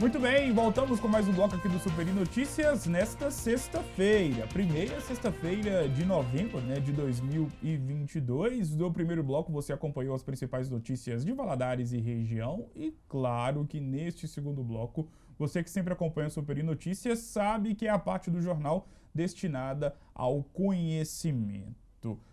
Muito bem, voltamos com mais um bloco aqui do Superi Notícias nesta sexta-feira, primeira sexta-feira de novembro, de 2022. No primeiro bloco você acompanhou as principais notícias de Valadares e região e claro que neste segundo bloco, você que sempre acompanha o Superi Notícias sabe que é a parte do jornal destinada ao conhecimento.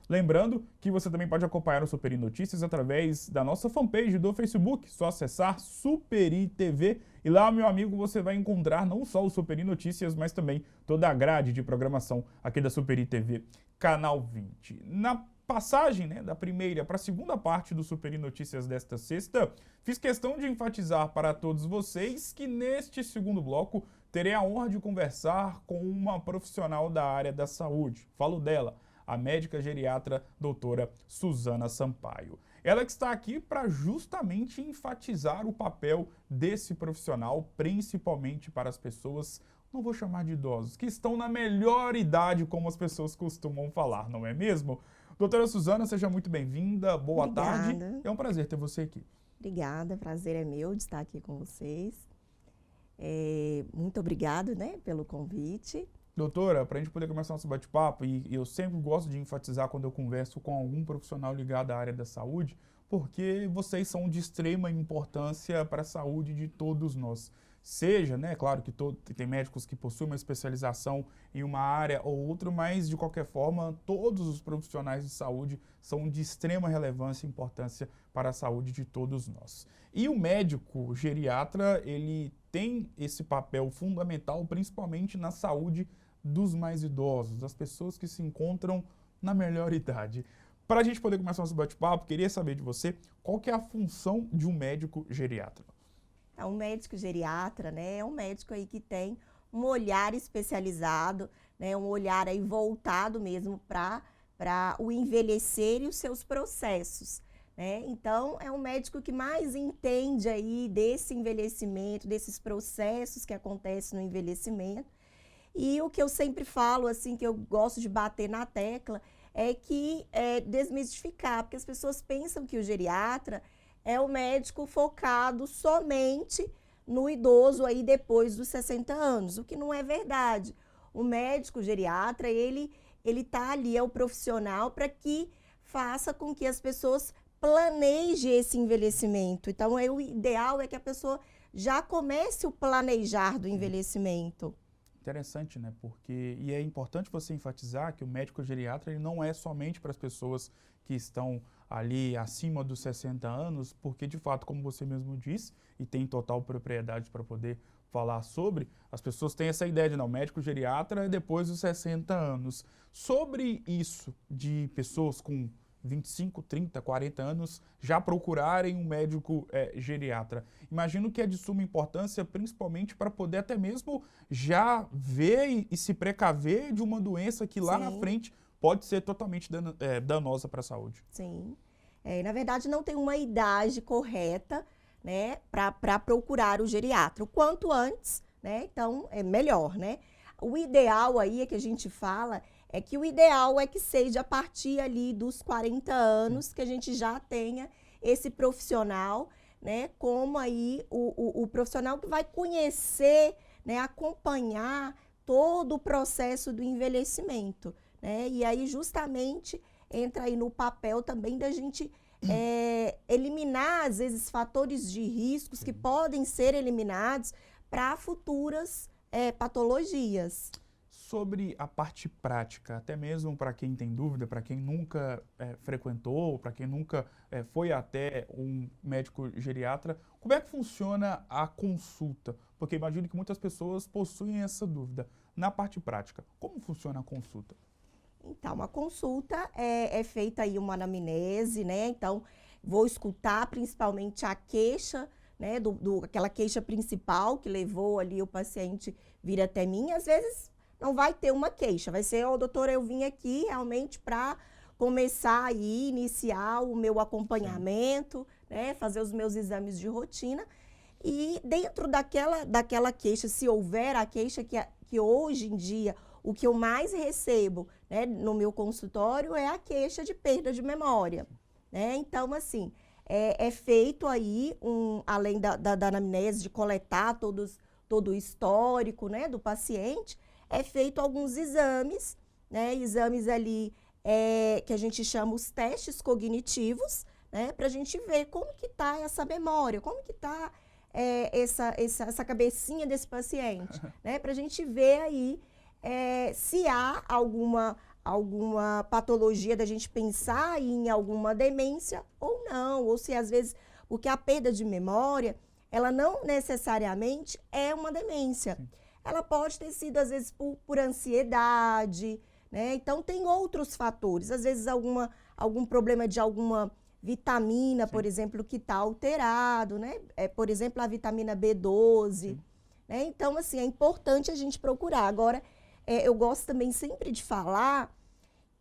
Lembrando que você também pode acompanhar o Superi Notícias através da nossa fanpage do Facebook, só acessar Superi TV e lá, meu amigo, você vai encontrar não só o Superi Notícias, mas também toda a grade de programação aqui da Superi TV, Canal 20. Na passagem da primeira para a segunda parte do Superi Notícias desta sexta, fiz questão de enfatizar para todos vocês que neste segundo bloco terei a honra de conversar com uma profissional da área da saúde. Falo dela, a médica geriatra doutora Suzana Sampaio. Ela que está aqui para justamente enfatizar o papel desse profissional, principalmente para as pessoas, não vou chamar de idosos, que estão na melhor idade, como as pessoas costumam falar, não é mesmo? Doutora Suzana, seja muito bem-vinda, boa tarde. É um prazer ter você aqui. Obrigada, prazer é meu de estar aqui com vocês. Muito obrigado, pelo convite. Doutora, para a gente poder começar nosso bate-papo, e eu sempre gosto de enfatizar quando eu converso com algum profissional ligado à área da saúde, porque vocês são de extrema importância para a saúde de todos nós. Seja, claro que tem médicos que possuem uma especialização em uma área ou outra, mas de qualquer forma, todos os profissionais de saúde são de extrema relevância e importância para a saúde de todos nós. E o médico geriatra, ele tem esse papel fundamental, principalmente na saúde dos mais idosos, das pessoas que se encontram na melhor idade. Para a gente poder começar nosso bate-papo, queria saber de você qual que é a função de um médico geriatra. Um médico geriatra, é um médico aí que tem um olhar especializado, um olhar aí voltado mesmo para o envelhecer e os seus processos. Então, é um médico que mais entende aí desse envelhecimento, desses processos que acontecem no envelhecimento. E o que eu sempre falo, assim, que eu gosto de bater na tecla, é que desmistificar, porque as pessoas pensam que o geriatra é o médico focado somente no idoso aí depois dos 60 anos, o que não é verdade. O médico geriatra, ele tá ali, é o profissional para que faça com que as pessoas planejem esse envelhecimento. Então, o ideal é que a pessoa já comece o planejar do envelhecimento. Interessante, e é importante você enfatizar que o médico geriatra ele não é somente para as pessoas que estão ali acima dos 60 anos, porque de fato, como você mesmo disse, e tem total propriedade para poder falar sobre, as pessoas têm essa ideia de não, médico geriatra é depois dos 60 anos. Sobre isso de pessoas com 25, 30, 40 anos já procurarem um médico geriatra. Imagino que é de suma importância, principalmente para poder até mesmo já ver e se precaver de uma doença que lá na frente pode ser totalmente danosa para a saúde. Sim. Na verdade, não tem uma idade correta, para procurar o geriatra. O quanto antes, então é melhor, O ideal aí é que a gente fala é que o ideal é que seja a partir ali dos 40 anos que a gente já tenha esse profissional, como aí o profissional que vai conhecer, acompanhar todo o processo do envelhecimento, E aí justamente entra aí no papel também da gente eliminar, às vezes, fatores de riscos que podem ser eliminados para futuras patologias. Sobre a parte prática, até mesmo para quem tem dúvida, para quem nunca frequentou, para quem nunca foi até um médico geriatra, como é que funciona a consulta? Porque imagino que muitas pessoas possuem essa dúvida. Na parte prática, como funciona a consulta? Então, a consulta é feita aí uma anamnese, Então, vou escutar principalmente a queixa, aquela queixa principal que levou ali o paciente vir até mim. Às vezes não vai ter uma queixa, vai ser, doutora, eu vim aqui realmente para começar aí, iniciar o meu acompanhamento, fazer os meus exames de rotina. E dentro daquela queixa, se houver a queixa que hoje em dia, o que eu mais recebo no meu consultório é a queixa de perda de memória. Então, assim, é feito aí, além da anamnese, de coletar todo o histórico, né, do paciente, é feito alguns exames, né, exames ali que a gente chama os testes cognitivos, né, para a gente ver como que está essa memória, como que está essa cabecinha desse paciente, né, para a gente ver aí se há alguma patologia da gente pensar em alguma demência ou não, ou se às vezes, porque a perda de memória, ela não necessariamente é uma demência. Sim. Ela pode ter sido, às vezes, por ansiedade, né? Então, tem outros fatores, às vezes algum problema de alguma vitamina, sim, por exemplo, que está alterado, né? Por exemplo, a vitamina B12, né? Então, assim, é importante a gente procurar. Agora, eu gosto também sempre de falar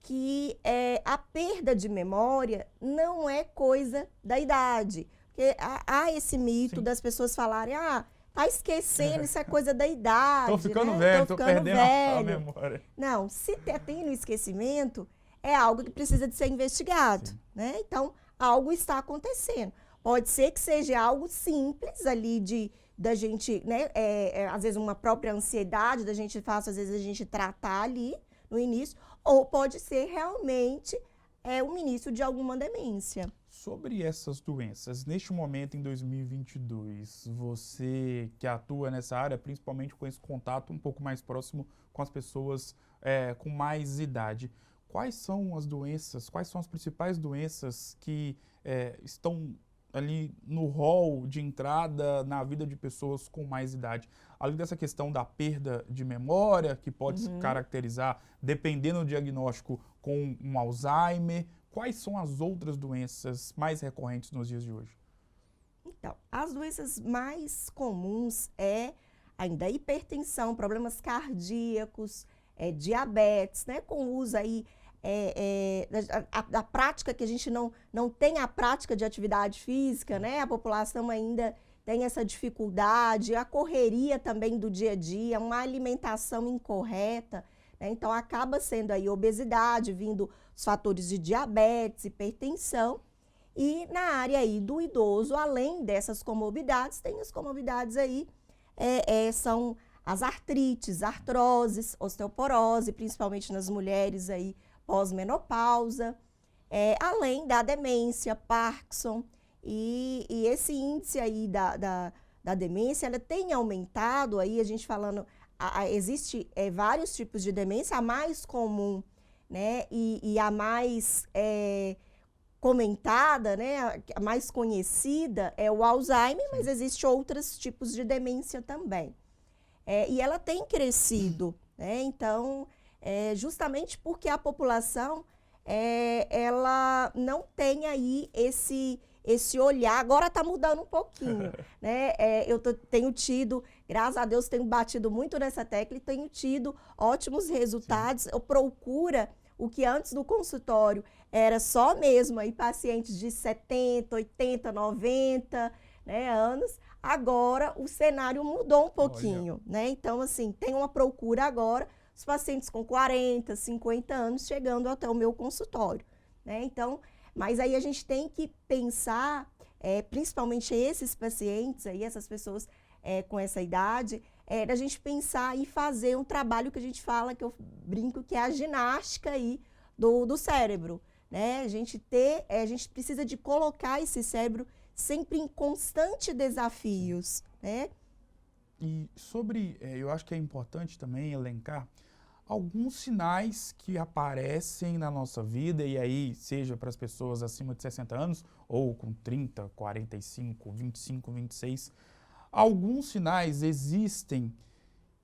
que a perda de memória não é coisa da idade. Porque há esse mito, sim, das pessoas falarem, tá esquecendo, isso é coisa da idade. Tô ficando, né, velho, tô perdendo a memória. Não, se tem no esquecimento, é algo que precisa de ser investigado, sim, né? Então, algo está acontecendo. Pode ser que seja algo simples ali da gente, né, às vezes uma própria ansiedade, da gente às vezes a gente tratar ali no início, ou pode ser realmente o início de alguma demência. Sobre essas doenças, neste momento em 2022, você que atua nessa área, principalmente com esse contato um pouco mais próximo com as pessoas com mais idade, quais são as doenças, quais são as principais doenças que estão ali no rol de entrada na vida de pessoas com mais idade? Além dessa questão da perda de memória, que pode se caracterizar, dependendo do diagnóstico, com um Alzheimer, quais são as outras doenças mais recorrentes nos dias de hoje? Então, as doenças mais comuns ainda hipertensão, problemas cardíacos, diabetes, né, com o uso aí da prática, que a gente não tem a prática de atividade física, né? A população ainda tem essa dificuldade, a correria também do dia a dia, uma alimentação incorreta, né? Então acaba sendo aí obesidade, vindo os fatores de diabetes, hipertensão. E na área aí do idoso, além dessas comorbidades, tem as comorbidades aí, são as artrites, artroses, osteoporose, principalmente nas mulheres aí pós-menopausa, além da demência, Parkinson, e esse índice aí da demência, ela tem aumentado aí, a gente falando, existe vários tipos de demência, a mais comum, né, e a mais comentada, né, a mais conhecida é o Alzheimer, mas existem outros tipos de demência também. E ela tem crescido, né, então, justamente porque a população, ela não tem aí esse olhar, agora está mudando um pouquinho, né? Eu tenho tido, graças a Deus, tenho batido muito nessa tecla e tenho tido ótimos resultados. Eu procuro o que antes do consultório era só mesmo aí pacientes de 70, 80, 90, né, anos. Agora o cenário mudou um pouquinho, né? Então, assim, tem uma procura agora, os pacientes com 40, 50 anos chegando até o meu consultório, né? Então, mas aí a gente tem que pensar, principalmente esses pacientes aí, essas pessoas com essa idade, a gente pensar e fazer um trabalho que a gente fala, que eu brinco, que é a ginástica aí do cérebro, né? A gente precisa de colocar esse cérebro sempre em constante desafios, né? E sobre, eu acho que é importante também elencar alguns sinais que aparecem na nossa vida, e aí seja para as pessoas acima de 60 anos, ou com 30, 45, 25, 26, alguns sinais existem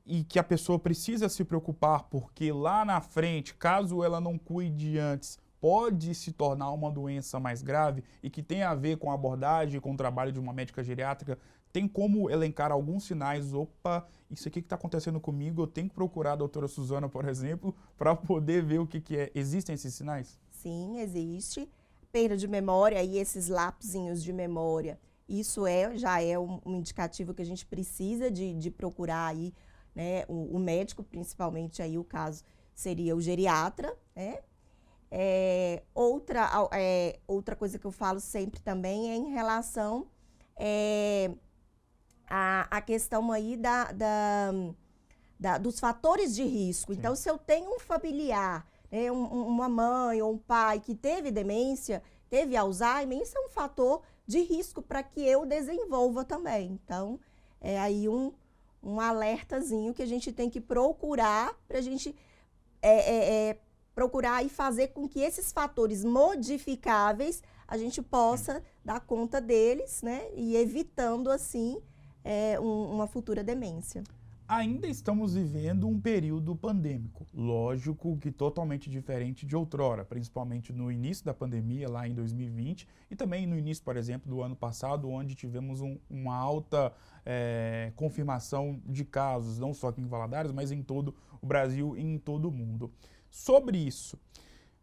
e que a pessoa precisa se preocupar, porque lá na frente, caso ela não cuide antes, pode se tornar uma doença mais grave e que tem a ver com a abordagem, com o trabalho de uma médica geriátrica. Tem como elencar alguns sinais? Opa, isso aqui que está acontecendo comigo, eu tenho que procurar a doutora Suzana, por exemplo, para poder ver o que é. Existem esses sinais? Sim, existe. Perda de memória e esses lapsinhos de memória, isso já é um indicativo que a gente precisa de procurar aí, né, o médico, principalmente aí o caso seria o geriatra, né? outra coisa que eu falo sempre também é em relação à questão aí dos fatores de risco. Sim. Então, se eu tenho um familiar, né, uma mãe ou um pai que teve demência, teve Alzheimer, isso é um fator de risco para que eu desenvolva também. Então, é aí um alertazinho que a gente tem que procurar para a gente procurar e fazer com que esses fatores modificáveis a gente possa dar conta deles, né? E evitando, assim, uma futura demência. Ainda estamos vivendo um período pandêmico, lógico que totalmente diferente de outrora, principalmente no início da pandemia, lá em 2020, e também no início, por exemplo, do ano passado, onde tivemos uma alta confirmação de casos, não só aqui em Valadares, mas em todo o Brasil e em todo o mundo. Sobre isso,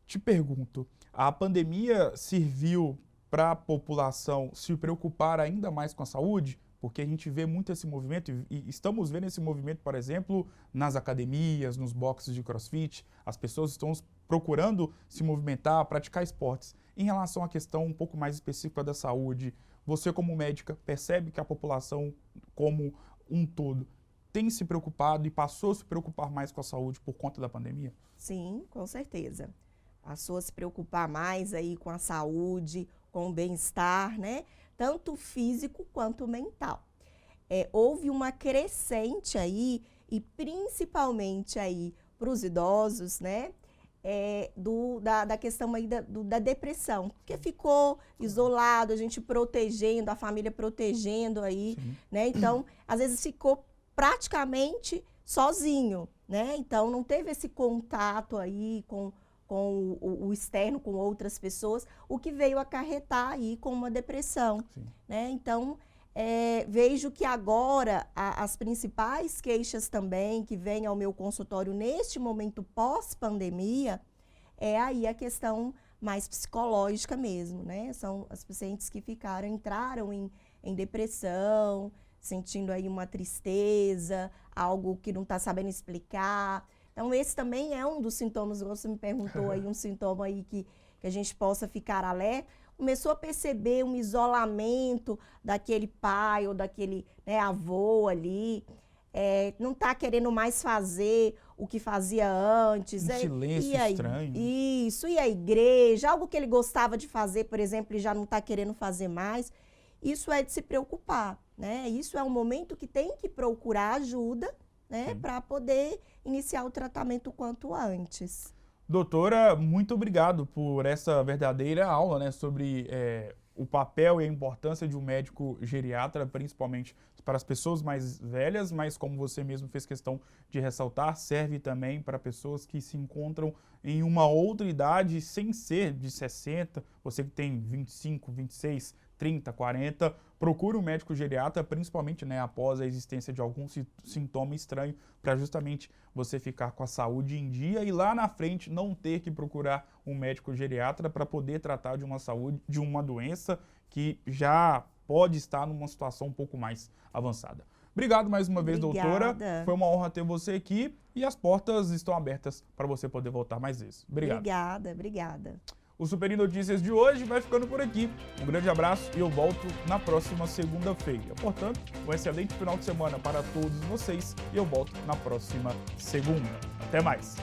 te pergunto, a pandemia serviu para a população se preocupar ainda mais com a saúde? Porque a gente vê muito esse movimento e estamos vendo esse movimento, por exemplo, nas academias, nos boxes de CrossFit. As pessoas estão procurando se movimentar, praticar esportes. Em relação à questão um pouco mais específica da saúde, você como médica percebe que a população como um todo tem se preocupado e passou a se preocupar mais com a saúde por conta da pandemia? Sim, com certeza. Passou a se preocupar mais aí com a saúde, com o bem-estar, né? Tanto físico quanto mental. Houve uma crescente aí, e principalmente aí para os idosos, né? Da questão aí da depressão, porque ficou isolado, a gente protegendo, a família protegendo aí, Sim. né? Então, às vezes ficou praticamente sozinho, né? Então, não teve esse contato aí com o externo, com outras pessoas, o que veio acarretar aí com uma depressão, né? Então, vejo que agora as principais queixas também que vêm ao meu consultório neste momento pós-pandemia é aí a questão mais psicológica mesmo, né? São as pacientes que entraram em depressão, sentindo aí uma tristeza, algo que não está sabendo explicar. Então, esse também é um dos sintomas, você me perguntou aí, um sintoma aí que a gente possa ficar alerta. Começou a perceber um isolamento daquele pai ou daquele, né, avô ali, não está querendo mais fazer o que fazia antes. Um silêncio estranho. Isso, e a igreja, algo que ele gostava de fazer, por exemplo, ele já não está querendo fazer mais. Isso é de se preocupar, né? Isso é um momento que tem que procurar ajuda, né, para poder iniciar o tratamento o quanto antes. Doutora, muito obrigado por essa verdadeira aula, né, sobre o papel e a importância de um médico geriatra, principalmente para as pessoas mais velhas, mas como você mesmo fez questão de ressaltar, serve também para pessoas que se encontram em uma outra idade sem ser de 60, você que tem 25, 26, 30, 40, procure um médico geriatra, principalmente, né, após a existência de algum sintoma estranho, para justamente você ficar com a saúde em dia e lá na frente não ter que procurar um médico geriatra para poder tratar de uma doença que já pode estar numa situação um pouco mais avançada. Obrigado mais uma vez, doutora. Foi uma honra ter você aqui e as portas estão abertas para você poder voltar mais vezes. Obrigado. Obrigada. O Super Notícias de hoje vai ficando por aqui. Um grande abraço e eu volto na próxima segunda-feira. Portanto, um excelente final de semana para todos vocês e eu volto na próxima segunda. Até mais!